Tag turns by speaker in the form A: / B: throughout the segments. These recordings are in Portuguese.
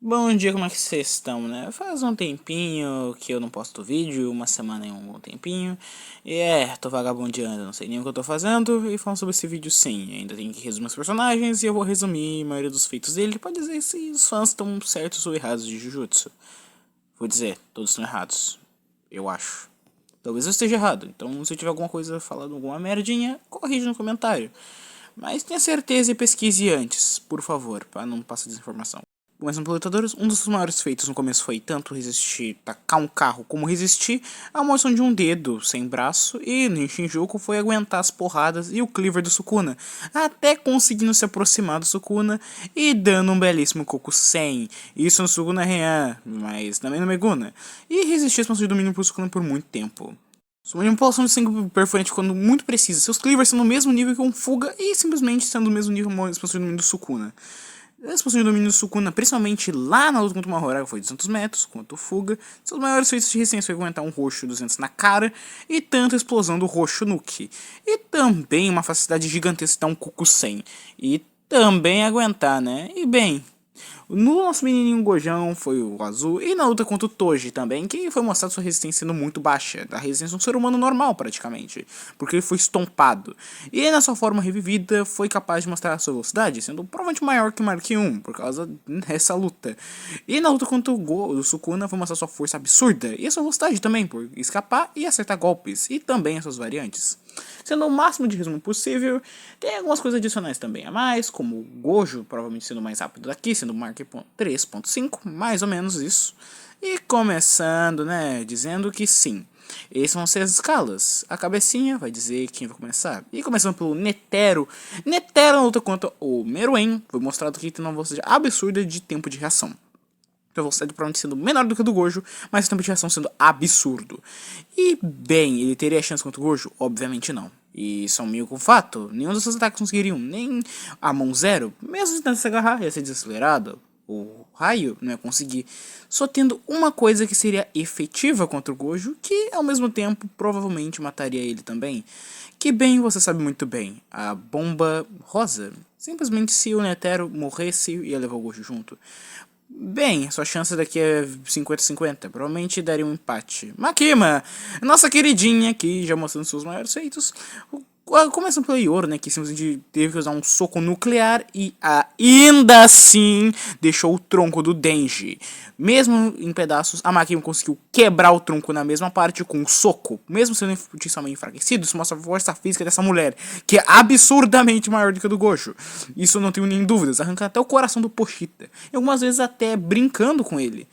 A: Bom dia, como é que vocês estão, né? Faz um tempinho que eu não posto vídeo, uma semana e um bom tempinho. Tô vagabundeando, não sei nem o que eu tô fazendo. E falando sobre esse vídeo, sim, ainda tem que resumir os personagens. E eu vou resumir a maioria dos feitos dele. Pode dizer se os fãs estão certos ou errados de Jujutsu. Vou dizer, todos estão errados. Eu acho. Talvez eu esteja errado. Então, se eu tiver alguma coisa falando alguma merdinha, corrija no comentário. Mas tenha certeza e pesquise antes, por favor, para não passar desinformação. Começando pelo Lutadores, um dos maiores feitos no começo foi tanto resistir, tacar um carro, como resistir à moção de um dedo sem braço, e no Shinjuku foi aguentar as porradas e o cleaver do Sukuna, até conseguindo se aproximar do Sukuna e dando um belíssimo Kokusen, isso no Sukuna Heian, mas também no Meguna, e resistir a expansão de domínio pro Sukuna por muito tempo. Sua manipulação de sangue perforante quando muito precisa, seus cleavers são no mesmo nível que um Fuga e simplesmente sendo no mesmo nível que a expansão de domínio do Sukuna. A expansão de domínio do Sukuna, principalmente lá na luta contra o Mahoraga, foi 200 metros, quanto o Fuga. Seus maiores feitos de resistência foi aguentar um roxo 200 na cara e tanto a explosão do roxo Nuke. E também uma facilidade gigantesca de dar um Kokusen. E também aguentar, né? E bem, no nosso menininho Gojão foi o azul, e na luta contra o Toji também, que foi mostrado sua resistência sendo muito baixa, da resistência de um ser humano normal praticamente, porque ele foi estompado. E na sua forma revivida foi capaz de mostrar a sua velocidade, sendo provavelmente maior que o Mark I, por causa dessa luta. E na luta contra o Sukuna foi mostrar sua força absurda, e a sua velocidade também, por escapar e acertar golpes, e também as suas variantes. Sendo o máximo de resumo possível, tem algumas coisas adicionais também a mais, como o Gojo, provavelmente sendo mais rápido daqui, sendo o Mark 3.5, mais ou menos isso. E começando, né, dizendo que sim, essas vão ser as escalas. A cabecinha vai dizer quem vai começar. E começando pelo Netero. Netero na luta contra o Meruem, foi mostrado que tem uma velocidade absurda de tempo de reação. A velocidade provavelmente sendo menor do que a do Gojo, mas o tempo de reação sendo absurdo. E, bem, ele teria chance contra o Gojo? Obviamente não. E isso é um meio com fato. Nenhum dos seus ataques conseguiriam, nem a mão zero, mesmo tentando se agarrar, ia ser desacelerado. O raio não ia conseguir. Só tendo uma coisa que seria efetiva contra o Gojo, que ao mesmo tempo provavelmente mataria ele também. Que bem, você sabe muito bem, a bomba rosa. Simplesmente se o Netero morresse, ia levar o Gojo junto. Bem, sua chance daqui é 50-50. Provavelmente daria um empate. Makima, nossa queridinha aqui, já mostrando seus maiores feitos. Começando pelo Yoro, né, que simplesmente teve que usar um soco nuclear e ainda assim deixou o tronco do Denji. Mesmo em pedaços, a Makima conseguiu quebrar o tronco na mesma parte com um soco. Mesmo sendo inicialmente enfraquecido, isso mostra a força física dessa mulher, que é absurdamente maior do que a do Gojo. Isso eu não tenho nem dúvidas, arranca até o coração do Pochita. E algumas vezes até brincando com ele.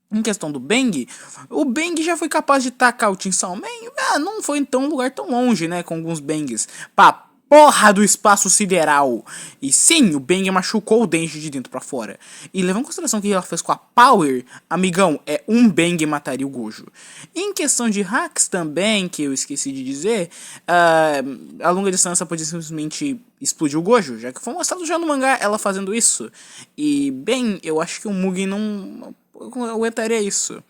A: Em questão do Bang, o Bang já foi capaz de tacar o Team Salman, não foi então um lugar tão longe, né, com alguns Bangs, pra porra do espaço sideral. E sim, o Bang machucou o Denji de dentro pra fora. E levando em consideração que ela fez com a Power, amigão, é um Bang mataria o Gojo. Em questão de hacks também, que eu esqueci de dizer, a longa distância pode simplesmente explodir o Gojo, já que foi mostrado já no mangá ela fazendo isso. E, bem, eu acho que o Mugen não aguentaria isso.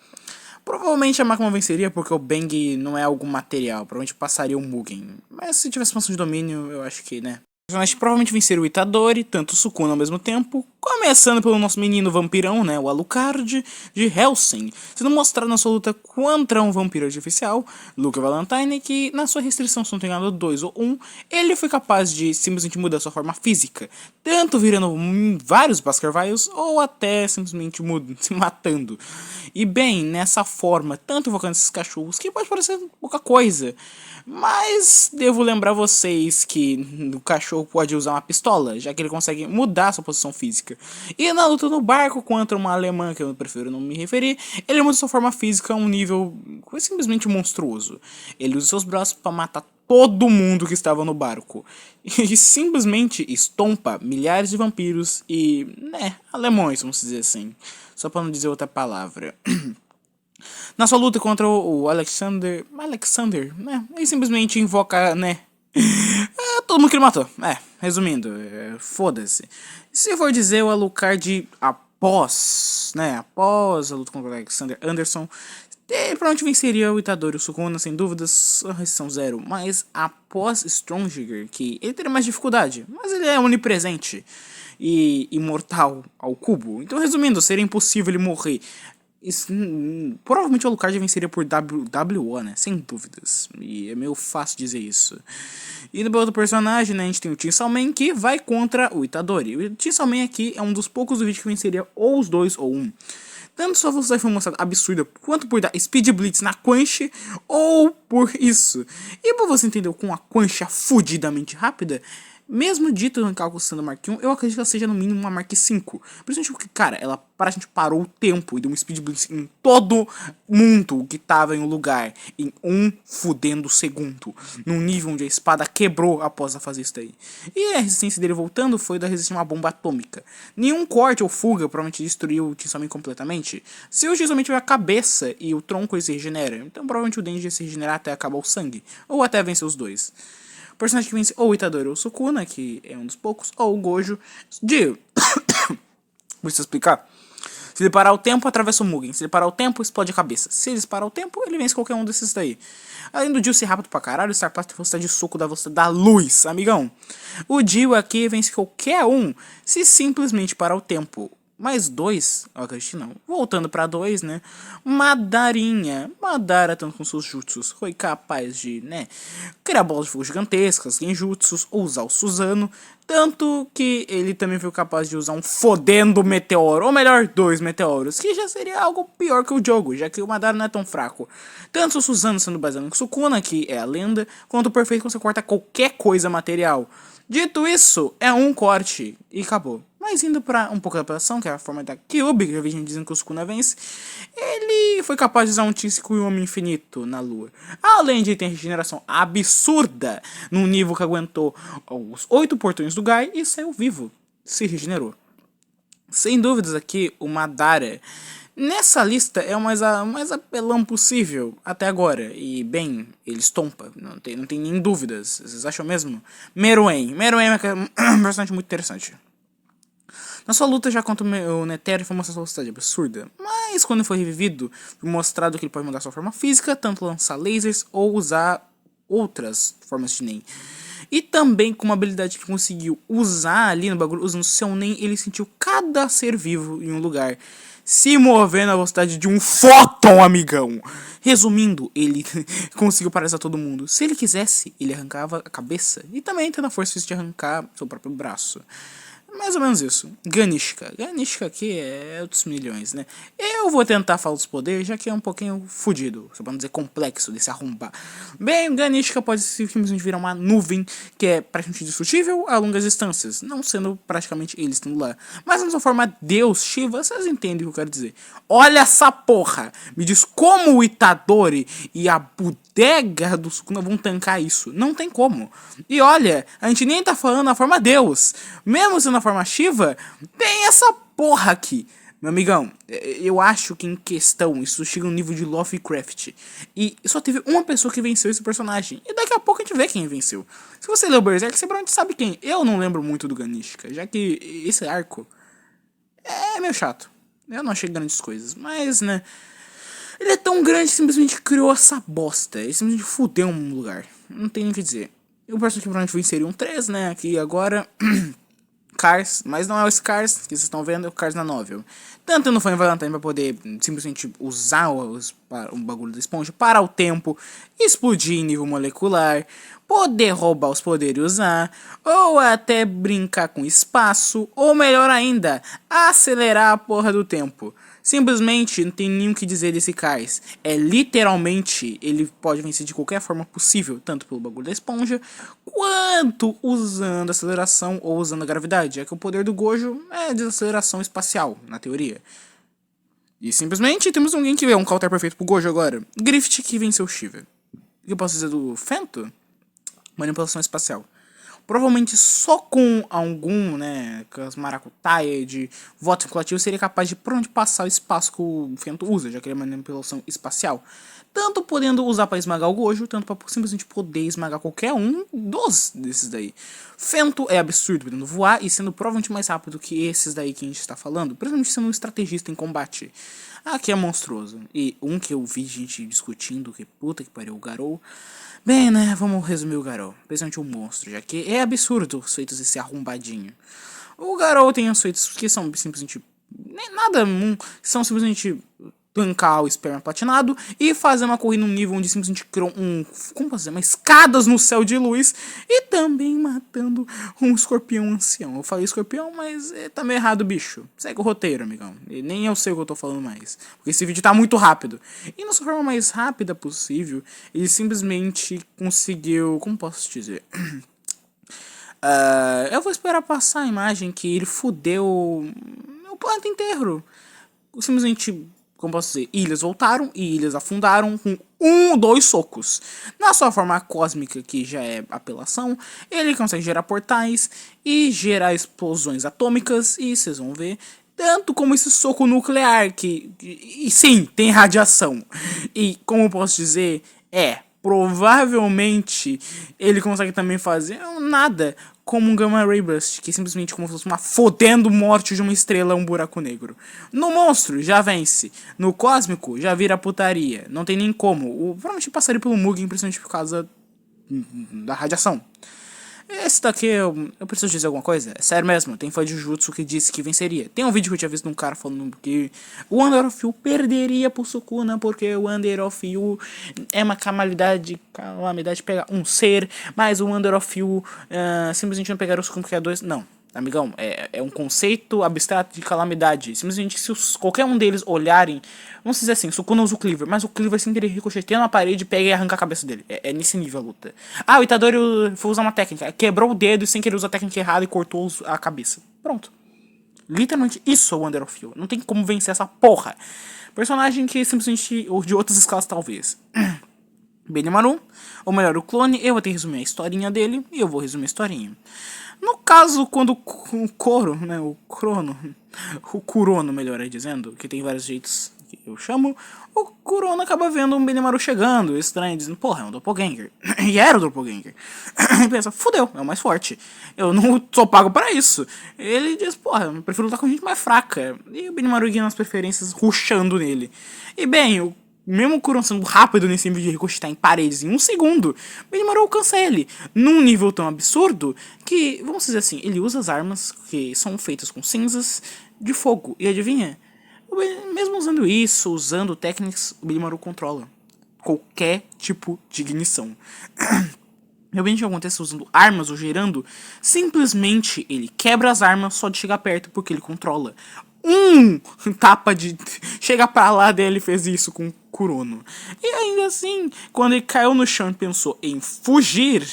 A: Provavelmente a Makima venceria porque o Bang não é algo material. Provavelmente passaria o Mugen. Mas se tivesse expansão de domínio, eu acho que, né. Mas provavelmente venceria o Itadori, tanto o Sukuna ao mesmo tempo. Começando pelo nosso menino vampirão, né, o Alucard de Hellsing, sendo mostrado na sua luta contra um vampiro artificial, Luke Valentine, que na sua restrição, se não tem nada 2 ou 1, ele foi capaz de simplesmente mudar sua forma física, tanto virando vários Baskervilles ou até simplesmente se matando. E bem, nessa forma, tanto invocando esses cachorros, que pode parecer pouca coisa, mas devo lembrar vocês que o cachorro pode usar uma pistola, já que ele consegue mudar sua posição física. E na luta no barco contra uma alemã, que eu prefiro não me referir, ele muda sua forma física a um nível simplesmente monstruoso. Ele usa seus braços para matar todo mundo que estava no barco. E simplesmente estompa milhares de vampiros e, né, alemães, vamos dizer assim. Só para não dizer outra palavra. Na sua luta contra o Alexander, né, ele simplesmente invoca, né, todo mundo que ele matou. Resumindo, foda-se. Se for dizer o Alucard após, né, após a luta contra o Alexander Anderson, ele provavelmente venceria o Itadori e o Sukuna, sem dúvidas, a restrição zero. Mas após Strongiger, que ele teria mais dificuldade, mas ele é onipresente. e imortal ao cubo. Então, resumindo, seria impossível ele morrer. Provavelmente o Alucard venceria por WO, né? Sem dúvidas. E é meio fácil dizer isso. E do outro personagem, né? A gente tem o Chainsaw Man que vai contra o Itadori. O Chainsaw Man aqui é um dos poucos do vídeo que venceria ou os dois ou um. Tanto sua velocidade foi mostrada absurda, quanto por dar Speed Blitz na Quench, ou por isso. E pra você entender com a Quench fudidamente rápida, mesmo dito arrancar custando a Mark 1, eu acredito que ela seja no mínimo uma Mark 5. Principalmente porque, cara, ela praticamente parou o tempo e deu um Speed Blitz em todo mundo que tava em um lugar, em um fudendo segundo. Num nível onde a espada quebrou após ela fazer isso daí. E a resistência dele voltando foi da resistência a uma bomba atômica. Nenhum corte ou fuga provavelmente destruiu o Chainsaw Man completamente. Se o Chainsaw Man tiver a cabeça e o tronco ele se regenera, então provavelmente o Denji ia se regenerar até acabar o sangue. Ou até vencer os dois. O personagem que vence ou o Itadori ou o Sukuna, que é um dos poucos, ou o Gojo de... Vou te explicar. Se ele parar o tempo, atravessa o Mugen. Se ele parar o tempo, explode a cabeça. Se ele parar o tempo, ele vence qualquer um desses daí. Além do Dio ser rápido pra caralho, o Star Blast tem velocidade de soco da velocidade da luz, amigão. O Dio aqui vence qualquer um se simplesmente parar o tempo. Mais dois, eu acredito não. Voltando pra dois, né? Madarinha. Madara, tanto com seus jutsus, foi capaz de, né? Criar bolas de fogo gigantescas, genjutsus, ou usar o Suzano. Tanto que ele também foi capaz de usar um fodendo meteoro. Ou melhor, dois meteoros. Que já seria algo pior que o jogo, já que o Madara não é tão fraco. Tanto o Suzano sendo baseado em Sukuna, que é a lenda, quanto o perfeito quando você corta qualquer coisa material. Dito isso, é um corte e acabou. Mas indo pra um pouco da apelação, que é a forma da Kyuubi, que eu vi gente dizendo que o Sukuna vence, ele foi capaz de usar um Tísico e um Homem Infinito na lua. Além de ter regeneração absurda, num nível que aguentou os 8 portões do Gai e saiu vivo, se regenerou. Sem dúvidas aqui, o Madara nessa lista é o mais apelão possível até agora. E, bem, ele estompa. Não tem nem dúvidas. Vocês acham mesmo? Meruem. Meruem é um personagem muito interessante. Na sua luta já contra o Netero foi mostrar sua velocidade absurda. Mas quando ele foi revivido, foi mostrado que ele pode mudar sua forma física, tanto lançar lasers ou usar outras formas de Nen. E também com uma habilidade que conseguiu usar ali no bagulho, usando seu Nen, ele sentiu cada ser vivo em um lugar se mover na velocidade de um fóton, amigão. Resumindo, ele conseguiu paralisar todo mundo. Se ele quisesse, ele arrancava a cabeça e também tendo a força de arrancar seu próprio braço. Mais ou menos isso. Ganishka. Ganishka aqui é outros milhões, né? Eu vou tentar falar dos poderes, já que é um pouquinho fudido. Só pra não dizer complexo desse arrombar. Bem, Ganishka pode simplesmente virar uma nuvem que é praticamente indestrutível a longas distâncias. Não sendo praticamente ele estando lá. Mas na sua forma Deus Shiva, vocês entendem o que eu quero dizer. Olha essa porra! Me diz como o Itadori e a bodega do Sukuna vão tancar isso. Não tem como. E olha, a gente nem tá falando na forma Deus. Mesmo sendo na forma Shiva, tem essa porra aqui. Meu amigão, eu acho que em questão isso chega no nível de Lovecraft. E só teve uma pessoa que venceu esse personagem. E daqui a pouco a gente vê quem venceu. Se você leu Berserk, você provavelmente sabe quem. Eu não lembro muito do Ganishka, já que esse arco é meio chato. Eu não achei grandes coisas, mas, né... Ele é tão grande que simplesmente criou essa bosta. Ele simplesmente fudeu um lugar. Não tem nem o que dizer. E o personagem que provavelmente vou inserir um 3, né? Aqui agora... Cars, mas não é o Cars que vocês estão vendo, é o Cars na novel. Tanto no Final Valentine pra poder simplesmente usar o bagulho da esponja para o tempo, explodir em nível molecular, poder roubar os poderes e usar, ou até brincar com espaço, ou melhor ainda, acelerar a porra do tempo. Simplesmente não tem nem o que dizer desse Cars. É literalmente, ele pode vencer de qualquer forma possível, tanto pelo bagulho da esponja, quanto usando aceleração ou usando a gravidade. Já que o poder do Gojo é desaceleração espacial, na teoria. E simplesmente temos alguém que é um counter perfeito pro Gojo agora. Griffith que venceu o Shiva. O que eu posso dizer do Fento? Manipulação espacial. Provavelmente só com algum, né, com as maracutaia de voto circulativo seria capaz de por onde passar o espaço que o Fento usa, já que ele é manipulação espacial. Tanto podendo usar para esmagar o Gojo, tanto para simplesmente poder esmagar qualquer um desses daí. Fento é absurdo, podendo voar e sendo provavelmente mais rápido que esses daí que a gente está falando, principalmente sendo um estrategista em combate. Aqui é monstruoso. E um que eu vi gente discutindo, que puta que pariu, o Garou. Bem, né, vamos resumir o Garou. Principalmente um monstro, já que é absurdo os feitos desse arrombadinho. O Garou tem os feitos que são simplesmente nem nada, são simplesmente tancar o esperma platinado e fazer uma corrida num nível onde simplesmente criou como posso dizer, uma escadas no céu de luz e também matando um escorpião ancião. Eu falei escorpião, mas tá meio errado, bicho. Segue o roteiro, amigão. E nem eu sei o que eu tô falando mais, porque esse vídeo tá muito rápido. E na sua forma mais rápida possível, ele simplesmente conseguiu, como posso dizer... eu vou esperar passar a imagem que ele fudeu o planeta inteiro. Simplesmente, como posso dizer, ilhas voltaram e ilhas afundaram com 2 socos. Na sua forma cósmica, que já é apelação, ele consegue gerar portais e gerar explosões atômicas, e vocês vão ver, tanto como esse soco nuclear, e sim, tem radiação. E como eu posso dizer, provavelmente ele consegue também fazer nada como um Gamma Ray Burst, que é simplesmente como se fosse uma fodendo morte de uma estrela, um buraco negro. No monstro, já vence. No cósmico, já vira putaria. Não tem nem como. Provavelmente passaria pelo Mugen, principalmente por causa da radiação. Esse daqui, eu preciso dizer alguma coisa? É sério mesmo, tem fã de Jujutsu que disse que venceria. Tem um vídeo que eu tinha visto de um cara falando que o Under of You perderia pro Sukuna, porque o Under of You é uma calamidade pegar um ser, mas o Under of You simplesmente não pegaria o Sukuna porque é 2. Não, amigão, é um conceito abstrato de calamidade. Simplesmente se qualquer um deles olharem, vamos dizer assim, Sukuna usa o Cleaver, mas o Cleaver sem querer ricocheteia na parede, pega e arranca a cabeça dele. É nesse nível a luta. O Itadori foi usar uma técnica, quebrou o dedo e sem querer usar a técnica errada e cortou a cabeça. Pronto. Literalmente isso é o Under of You. Não tem como vencer essa porra. Personagem que simplesmente, ou de outras escalas talvez. Benimaru, ou melhor, o clone, eu vou ter que resumir a historinha dele, e eu vou resumir a historinha. No caso, quando o Koro, né, o Kurono, melhor dizendo, que tem vários jeitos que eu chamo, o Kurono acaba vendo um Benimaru chegando, estranho, dizendo, porra, é um Doppelganger. E era o Doppelganger. E pensa, fudeu, é o mais forte. Eu não sou pago pra isso. Ele diz, porra, eu prefiro lutar com gente mais fraca. E o Benimaru guia nas preferências, rushando nele. E bem, mesmo o Kurono sendo rápido nesse nível de ricochetar em paredes em 1 segundo, Benimaru alcança ele num nível tão absurdo que, vamos dizer assim, ele usa as armas que são feitas com cinzas de fogo. E adivinha? Mesmo usando isso, usando técnicas, o Benimaru controla qualquer tipo de ignição. Realmente acontece usando armas ou gerando, simplesmente ele quebra as armas só de chegar perto porque ele controla. Tapa de chega pra lá dele fez isso com o Kurono. E ainda assim, quando ele caiu no chão e pensou em fugir,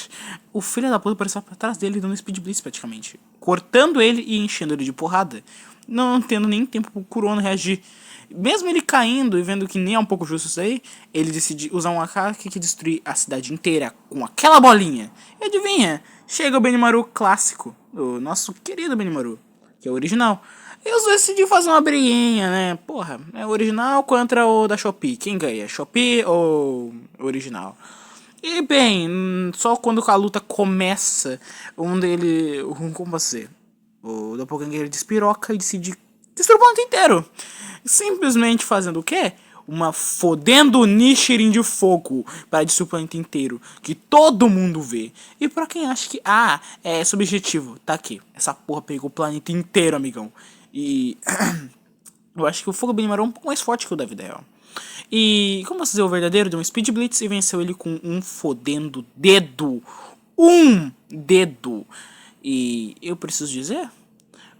A: o filho da puta apareceu pra trás dele dando Speed Blitz praticamente, cortando ele e enchendo ele de porrada, não tendo nem tempo pro Kurono reagir. Mesmo ele caindo e vendo que nem é um pouco justo isso aí, ele decide usar um AK que destruir a cidade inteira com aquela bolinha. E adivinha? Chega o Benimaru clássico, o nosso querido Benimaru, que é o original. E os dois decidiram fazer uma briguinha, né? Porra, é o original contra o da Shopee. Quem ganha? Shopee ou original? E bem, só quando a luta começa, como você? O Doppelganger despiroca e decide destruir o planeta inteiro. Simplesmente fazendo o quê? Uma fodendo Nichirin de fogo para destruir o planeta inteiro, que todo mundo vê. E pra quem acha que, é subjetivo, tá aqui. Essa porra pegou o planeta inteiro, amigão. E eu acho que o fogo Benimaru é um pouco mais forte que o da vida real. E, como posso dizer, o verdadeiro deu um Speed Blitz e venceu ele com um fodendo dedo. Um dedo. E eu preciso dizer,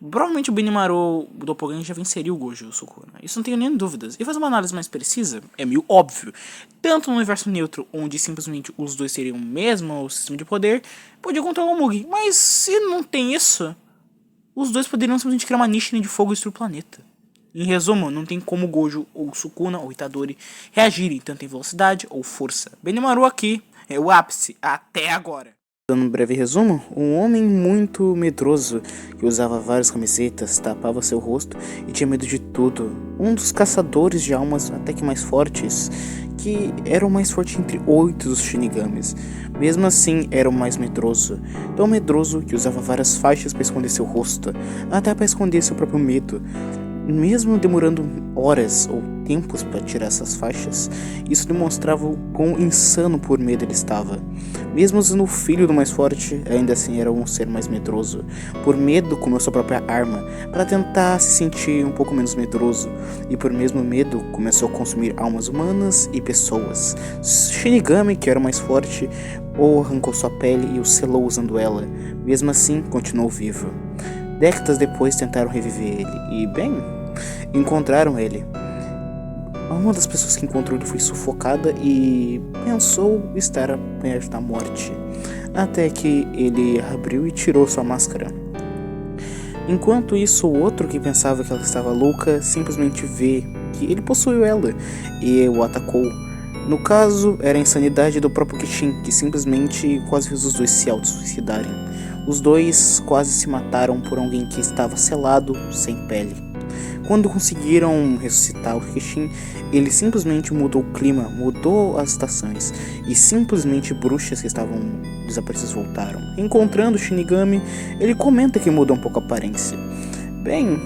A: provavelmente o Benimaru, o Doppelganger, já venceria o Gojo e o Sukuna. Isso não tenho nem dúvidas. E fazer uma análise mais precisa, é meio óbvio. Tanto no universo neutro, onde simplesmente os dois teriam o mesmo sistema de poder, podia controlar o Mugen. Mas se não tem isso, os dois poderiam simplesmente criar uma Nichirin de fogo e destruir o planeta. Em resumo, não tem como Gojo ou Sukuna ou Itadori reagirem tanto em velocidade ou força. Benimaru aqui é o ápice até agora. Dando um breve resumo, um homem muito medroso, que usava várias camisetas, tapava seu rosto e tinha medo de tudo. Um dos caçadores de almas até que mais fortes, que era o mais forte entre 8 dos Shinigamis. Mesmo assim, era o mais medroso. Tão medroso que usava várias faixas para esconder seu rosto, até para esconder seu próprio medo. mesmo demorando horas ou tempos para tirar essas faixas, isso demonstrava o quão insano por medo ele estava. Mesmo sendo o filho do mais forte, ainda assim era um ser mais medroso. Por medo comeu sua própria arma, para tentar se sentir um pouco menos medroso, e por mesmo medo começou a consumir almas humanas e pessoas. Shinigami, que era o mais forte, ou arrancou sua pele e o selou usando ela. Mesmo assim, continuou vivo. Décadas depois tentaram reviver ele, e bem, encontraram ele. Uma das pessoas que encontrou ele foi sufocada e pensou estar perto da morte, até que ele abriu e tirou sua máscara. Enquanto isso, o outro que pensava que ela estava louca simplesmente vê que ele possuiu ela e o atacou. No caso, era a insanidade do próprio Kishin, que simplesmente quase fez os dois se auto-suicidarem. Os dois quase se mataram por alguém que estava selado, sem pele. Quando conseguiram ressuscitar o Kishin, ele simplesmente mudou o clima, mudou as estações, e simplesmente bruxas que estavam desaparecidas voltaram. Encontrando o Shinigami, ele comenta que mudou um pouco a aparência. Bem,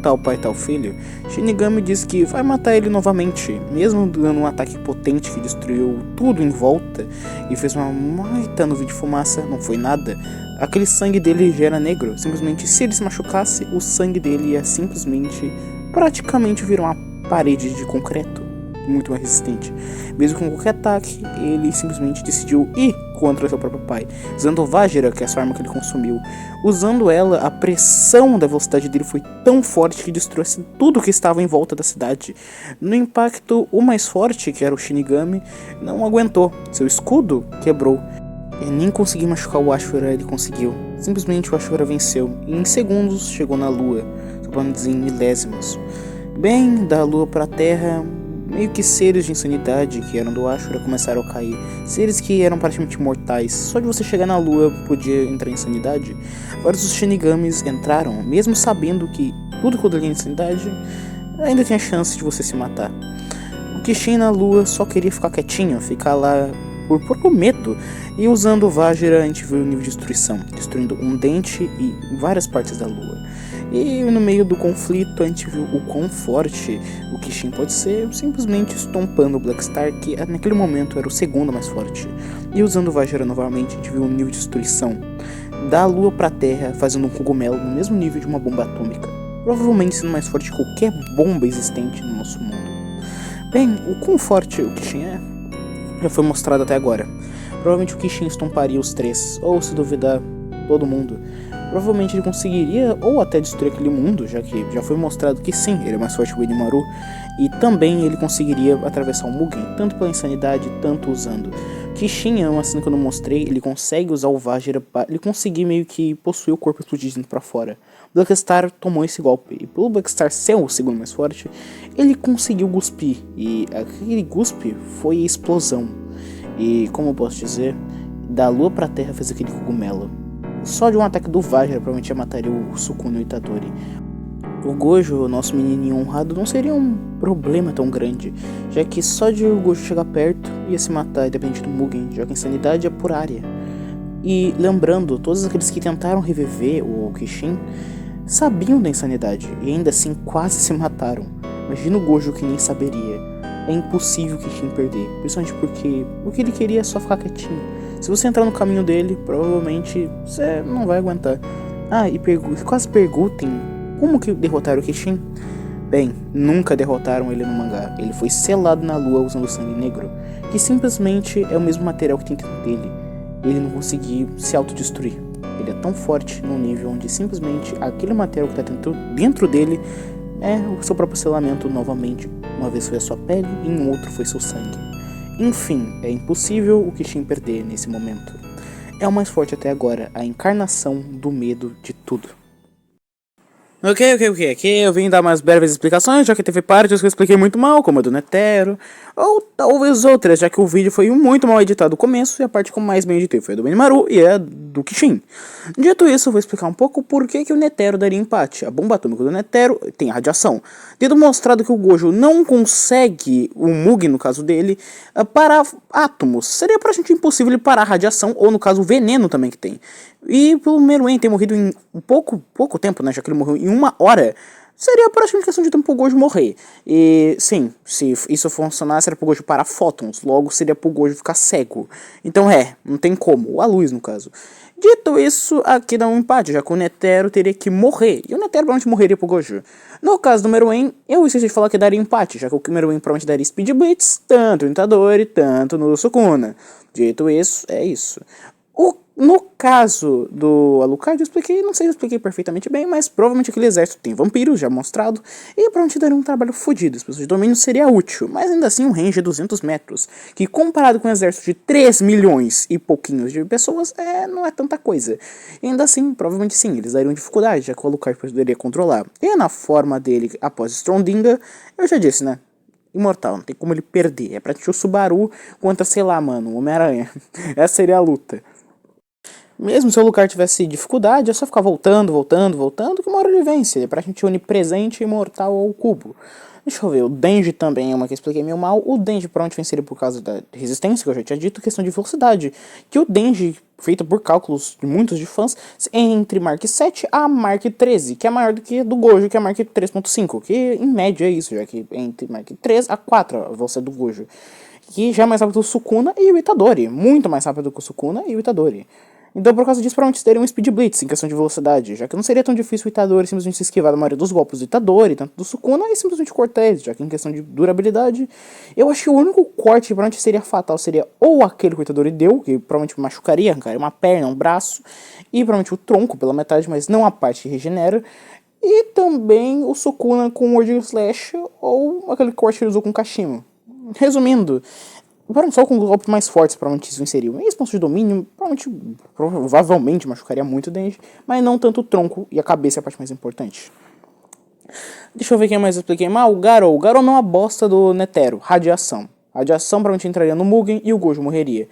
A: tal pai, tal filho, Shinigami diz que vai matar ele novamente, mesmo dando um ataque potente que destruiu tudo em volta e fez uma baita nuvem de fumaça, não foi nada. Aquele sangue dele já era negro, simplesmente se ele se machucasse, o sangue dele ia simplesmente, praticamente virar uma parede de concreto, muito mais resistente. Mesmo com qualquer ataque, ele simplesmente decidiu ir contra seu próprio pai, usando o Vajra, que é a sua arma que ele consumiu. Usando ela, a pressão da velocidade dele foi tão forte que destruiu tudo que estava em volta da cidade. No impacto, o mais forte, que era o Shinigami, não aguentou, seu escudo quebrou. E nem conseguir machucar o Ashura, ele conseguiu. Simplesmente o Ashura venceu, e em segundos chegou na lua, só para não dizer em milésimos. Bem, da lua para a terra, meio que seres de insanidade que eram do Ashura começaram a cair. Seres que eram praticamente mortais. Só de você chegar na lua podia entrar em insanidade. Vários dos Shinigamis entraram, mesmo sabendo que tudo que poderia em insanidade ainda tinha chance de você se matar. O Kishin na lua só queria ficar quietinho, ficar lá por pouco medo. E usando o Vajra, a gente viu o nível de destruição, destruindo um dente e várias partes da lua. E no meio do conflito a gente viu o quão forte o Kishin pode ser, simplesmente estompando o Blackstar, que naquele momento era o segundo mais forte. E usando o Vajra novamente, a gente viu o nível de destruição da lua pra terra, fazendo um cogumelo no mesmo nível de uma bomba atômica, provavelmente sendo mais forte que qualquer bomba existente no nosso mundo. Bem, o quão forte o Kishin já foi mostrado até agora. Provavelmente o Kishin estomparia os três, ou se duvidar, todo mundo. Provavelmente ele conseguiria ou até destruir aquele mundo, já que já foi mostrado que sim, ele é mais forte que o Benimaru. E também ele conseguiria atravessar o Mugen, tanto pela insanidade, tanto usando. Kishin, assim que eu não mostrei, ele consegue usar o Vajra para ele conseguir meio que possuir o corpo explodido pra fora. Blackstar tomou esse golpe, e pelo Blackstar ser o segundo mais forte, ele conseguiu cuspir, e aquele cuspe foi a explosão. E como eu posso dizer, da lua pra terra fez aquele cogumelo. Só de um ataque do Vajra provavelmente já mataria o Sukuna e o Itadori. O Gojo, nosso menininho honrado, não seria um problema tão grande, já que só de o Gojo chegar perto ia se matar, independente do Mugen, já que a insanidade é por área. E lembrando, todos aqueles que tentaram reviver o Kishin sabiam da insanidade e ainda assim quase se mataram. Imagina o Gojo que nem saberia. É impossível o Kishin perder, principalmente porque o que ele queria é só ficar quietinho. Se você entrar no caminho dele, provavelmente você não vai aguentar. E quase perguntem como que derrotaram o Kishin. Bem, nunca derrotaram ele no mangá. Ele foi selado na lua usando sangue negro, que simplesmente é o mesmo material que tem dentro dele. Ele não conseguiu se autodestruir. Ele é tão forte num nível onde simplesmente aquele material que está dentro dele é o seu próprio selamento novamente. Uma vez foi a sua pele e em outro foi seu sangue. Enfim, é impossível o Kishin perder nesse momento. É o mais forte até agora, a encarnação do medo de tudo. Ok. Aqui eu vim dar umas breves explicações, já que teve partes que eu expliquei muito mal, como a do Netero, ou talvez outras, já que o vídeo foi muito mal editado no começo e a parte que eu mais bem editei foi a do Benimaru e a do Kishin. Dito isso, eu vou explicar um pouco por que o Netero daria empate. A bomba atômica do Netero tem radiação, tendo mostrado que o Gojo não consegue, o Mugen no caso dele, parar átomos. Seria praticamente impossível ele parar a radiação, ou no caso o veneno também que tem. E pelo Meruem ter morrido em pouco tempo, né, já que ele morreu em 1 hora, seria praticamente questão de tempo pro Gojo morrer. E sim, se isso funcionasse era pro Gojo parar fótons, logo seria pro Gojo ficar cego. Então não tem como, a luz no caso. Dito isso, aqui dá um empate, já que o Netero teria que morrer, e o Netero provavelmente morreria pro Gojo. No caso do Meruem, eu esqueci de falar que daria empate, já que o Meruem provavelmente daria Speed Blitz, tanto no Itadori, tanto no Sukuna. Dito isso, é isso. No caso do Alucard, eu expliquei, não sei se eu expliquei perfeitamente bem, mas provavelmente aquele exército tem vampiros, já mostrado, e provavelmente daria um trabalho fodido, as pessoas de domínio seria útil, mas ainda assim um range de 200 metros, que comparado com um exército de 3 milhões e pouquinhos de pessoas, não é tanta coisa. E ainda assim, provavelmente sim, eles dariam dificuldade, já que o Alucard poderia controlar. E na forma dele, após Strondinga, eu já disse, né? Imortal, não tem como ele perder, é praticamente o Subaru contra, sei lá, mano, o Homem-Aranha. Essa seria a luta. Mesmo se o Alucard tivesse dificuldade, é só ficar voltando, que uma hora ele vence. Ele é praticamente onipresente e imortal ao cubo. Deixa eu ver, o Denji também é uma que eu expliquei meio mal. O Denji provavelmente venceria por causa da resistência, que eu já tinha dito, questão de velocidade. Que o Denji, feita por cálculos de muitos de fãs, entre Mark 7 a Mark 13, que é maior do que do Gojo, que é Mark 3.5, que em média é isso, já que entre Mark 3 a 4 a velocidade do Gojo. Que já é mais rápido que o Sukuna e o Itadori, muito mais rápido que o Sukuna e o Itadori. Então, por causa disso, provavelmente teria um Speed Blitz em questão de velocidade, já que não seria tão difícil o Itadori simplesmente se esquivar da maioria dos golpes do Itadori, tanto do Sukuna, e simplesmente cortar eles, já que em questão de durabilidade, eu acho que o único corte que provavelmente seria fatal seria ou aquele que o Itadori deu, que provavelmente machucaria, arrancaria uma perna, um braço, e provavelmente o tronco pela metade, mas não a parte que regenera, e também o Sukuna com o Wording Slash, ou aquele corte que ele usou com o Kashimo. Resumindo, só com golpes mais fortes provavelmente isso inseriu. E esse ponto de domínio provavelmente machucaria muito o Denji, mas não tanto o tronco e a cabeça é a parte mais importante. Deixa eu ver quem mais eu expliquei mal. O Garou. O Garou não é uma bosta do Netero. Radiação. Radiação provavelmente entraria no Mugen e o Gojo morreria.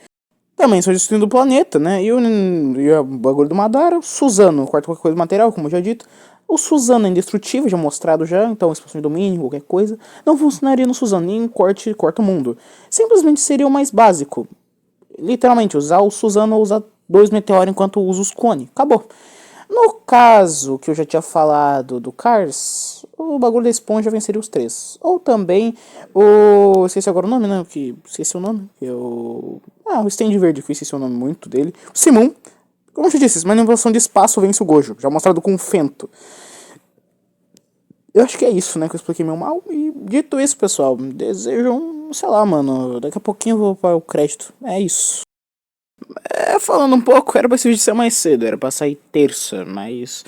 A: Também são destruindo o planeta, né? E o bagulho do Madara. O Suzano, corta qualquer coisa do material, como eu já dito. O Suzano é indestrutível, já mostrado já, então expansão de domínio, qualquer coisa. Não funcionaria no Suzano, nem corta o mundo. Simplesmente seria o mais básico. Literalmente, usar o Suzano ou usar 2 meteoros enquanto usa os clones. Acabou. No caso que eu já tinha falado do Cars, o bagulho da esponja venceria os 3. Ou também o... esqueci agora o nome, né? Esqueci o nome. O stand verde, que eu esqueci o nome muito dele. O Simon. Como eu já disse, manipulação de espaço vence o Gojo. Já mostrado com o Fento. Eu acho que é isso, né? Que eu expliquei meio mal. E dito isso, pessoal, desejo sei lá, mano. Daqui a pouquinho eu vou para o crédito. É isso. Falando um pouco, era pra esse vídeo ser mais cedo. Era pra sair terça, mas...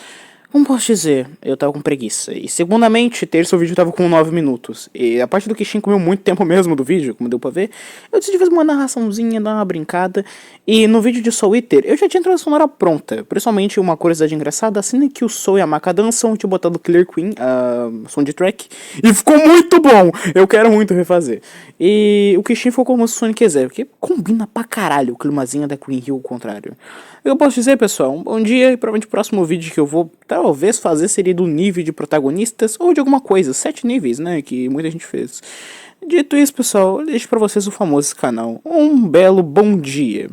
A: como posso dizer? Eu tava com preguiça. E segundamente, terça o vídeo tava com 9 minutos. E a parte do Kishin comeu muito tempo mesmo do vídeo, como deu pra ver. Eu decidi fazer uma narraçãozinha, dar uma brincada. E no vídeo de Soul Eater, eu já tinha a trilha sonora pronta. Principalmente uma curiosidade engraçada, assim que o Soul e a Maka dançam, eu tinha botado Killer Queen, a soundtrack. E ficou muito bom! Eu quero muito refazer. E o Kishin ficou como o Sonic Zero, porque combina pra caralho o climazinho da Queen Hill ao contrário. Eu posso dizer, pessoal, um bom dia e provavelmente o próximo vídeo que eu vou talvez fazer seria do nível de protagonistas ou de alguma coisa, 7 níveis, né, que muita gente fez. Dito isso, pessoal, eu deixo pra vocês o famoso canal. Um belo bom dia.